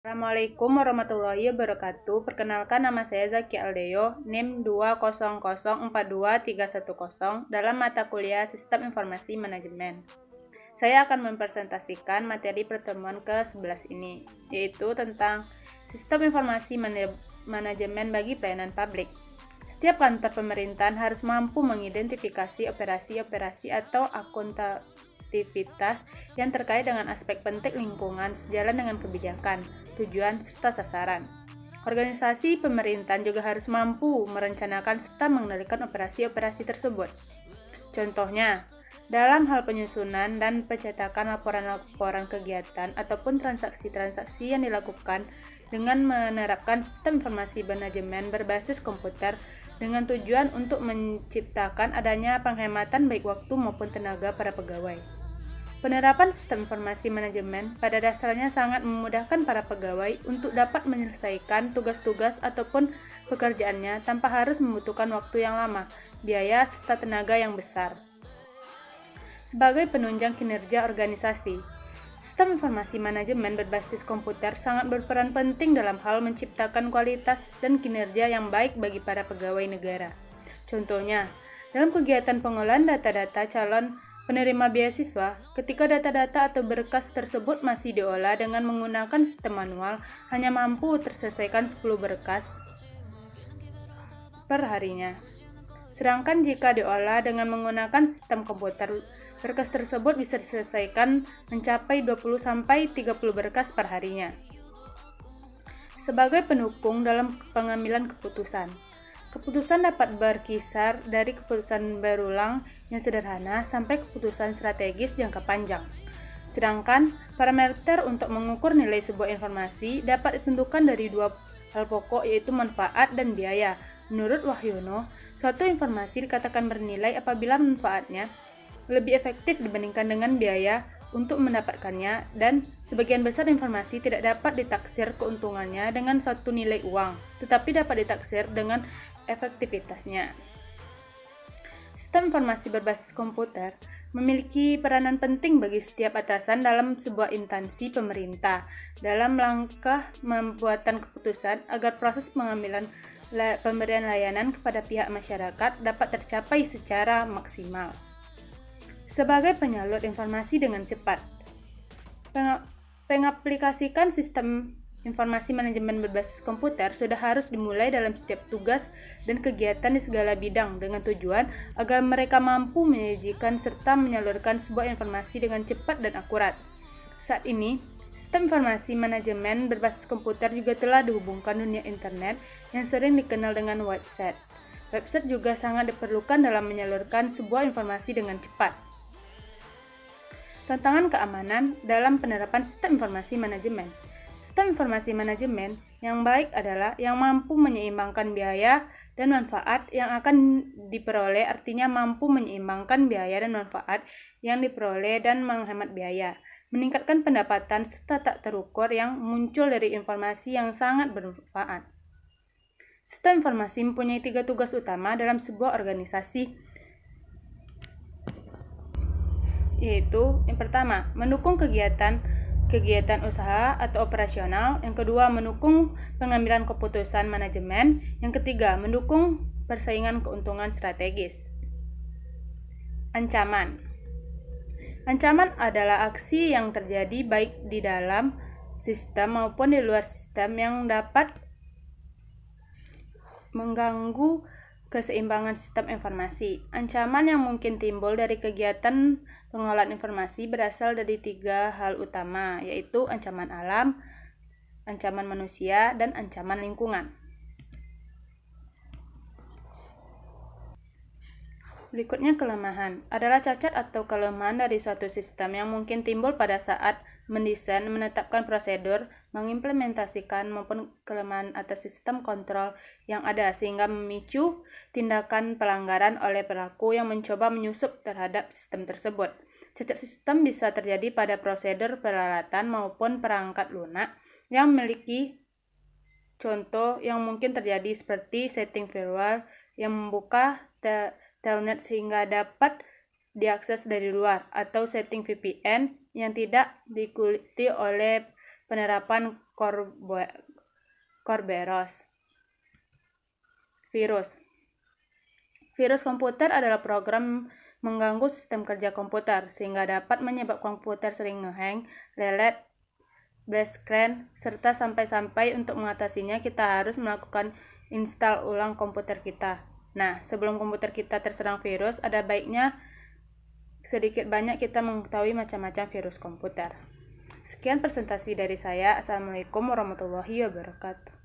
Assalamualaikum warahmatullahi wabarakatuh. Perkenalkan, nama saya Zaki Aldeyo, NIM 200423110 dalam mata kuliah Sistem Informasi Manajemen. Saya akan mempresentasikan materi pertemuan ke-11 ini, yaitu tentang Sistem Informasi Manajemen bagi pelayanan publik. Setiap kantor pemerintahan harus mampu mengidentifikasi operasi-operasi atau aktivitas yang terkait dengan aspek penting lingkungan sejalan dengan kebijakan, tujuan, serta sasaran. Organisasi pemerintahan juga harus mampu merencanakan serta mengendalikan operasi-operasi tersebut. Contohnya, dalam hal penyusunan dan pencetakan laporan-laporan kegiatan ataupun transaksi-transaksi yang dilakukan dengan menerapkan sistem informasi manajemen berbasis komputer dengan tujuan untuk menciptakan adanya penghematan baik waktu maupun tenaga para pegawai. Penerapan sistem informasi manajemen pada dasarnya sangat memudahkan para pegawai untuk dapat menyelesaikan tugas-tugas ataupun pekerjaannya tanpa harus membutuhkan waktu yang lama, biaya, serta tenaga yang besar. Sebagai penunjang kinerja organisasi, sistem informasi manajemen berbasis komputer sangat berperan penting dalam hal menciptakan kualitas dan kinerja yang baik bagi para pegawai negara. Contohnya, dalam kegiatan pengolahan data-data calon penerima beasiswa, ketika data-data atau berkas tersebut masih diolah dengan menggunakan sistem manual, hanya mampu terselesaikan 10 berkas per harinya. Sedangkan jika diolah dengan menggunakan sistem komputer, berkas tersebut bisa diselesaikan mencapai 20-30 berkas per harinya. Sebagai pendukung dalam pengambilan keputusan, keputusan dapat berkisar dari keputusan berulang yang sederhana sampai keputusan strategis jangka panjang. Sedangkan parameter untuk mengukur nilai sebuah informasi dapat ditentukan dari dua hal pokok, yaitu manfaat dan biaya. Menurut Wahyono, suatu informasi dikatakan bernilai apabila manfaatnya lebih efektif dibandingkan dengan biaya untuk mendapatkannya, dan sebagian besar informasi tidak dapat ditaksir keuntungannya dengan suatu nilai uang, tetapi dapat ditaksir dengan efektivitasnya. Sistem informasi berbasis komputer memiliki peranan penting bagi setiap atasan dalam sebuah instansi pemerintah dalam langkah pembuatan keputusan agar proses pengambilan pemberian layanan kepada pihak masyarakat dapat tercapai secara maksimal. Sebagai penyalur informasi dengan cepat, pengaplikasikan sistem informasi manajemen berbasis komputer sudah harus dimulai dalam setiap tugas dan kegiatan di segala bidang dengan tujuan agar mereka mampu menyajikan serta menyalurkan sebuah informasi dengan cepat dan akurat. Saat ini, sistem informasi manajemen berbasis komputer juga telah dihubungkan dunia internet yang sering dikenal dengan website. Website juga sangat diperlukan dalam menyalurkan sebuah informasi dengan cepat. Tantangan keamanan dalam penerapan sistem informasi manajemen. Sistem informasi manajemen yang baik adalah yang mampu menyeimbangkan biaya dan manfaat yang akan diperoleh, artinya mampu menyeimbangkan biaya dan manfaat yang diperoleh dan menghemat biaya, meningkatkan pendapatan serta tak terukur yang muncul dari informasi yang sangat bermanfaat. Sistem informasi mempunyai 3 tugas utama dalam sebuah organisasi, yaitu yang pertama, mendukung kegiatan usaha atau operasional, yang kedua, mendukung pengambilan keputusan manajemen, yang ketiga, mendukung persaingan keuntungan strategis. Ancaman adalah aksi yang terjadi baik di dalam sistem maupun di luar sistem yang dapat mengganggu keseimbangan sistem informasi. Ancaman yang mungkin timbul dari kegiatan pengolahan informasi berasal dari 3 hal utama, yaitu ancaman alam, ancaman manusia, dan ancaman lingkungan. Berikutnya, kelemahan adalah cacat atau kelemahan dari suatu sistem yang mungkin timbul pada saat mendesain, menetapkan prosedur, mengimplementasikan, maupun kelemahan atas sistem kontrol yang ada sehingga memicu tindakan pelanggaran oleh pelaku yang mencoba menyusup terhadap sistem tersebut. Cacat sistem bisa terjadi pada prosedur, peralatan, maupun perangkat lunak yang memiliki contoh yang mungkin terjadi seperti setting firewall yang membuka telnet sehingga dapat diakses dari luar, atau setting VPN yang tidak diikuti oleh penerapan Kerberos. Virus komputer adalah program mengganggu sistem kerja komputer, sehingga dapat menyebabkan komputer sering ngehang, lelet, blast screen, serta sampai-sampai untuk mengatasinya kita harus melakukan install ulang komputer kita. Nah, sebelum komputer kita terserang virus, ada baiknya sedikit banyak kita mengetahui macam-macam virus komputer. Sekian presentasi dari saya. Assalamualaikum warahmatullahi wabarakatuh.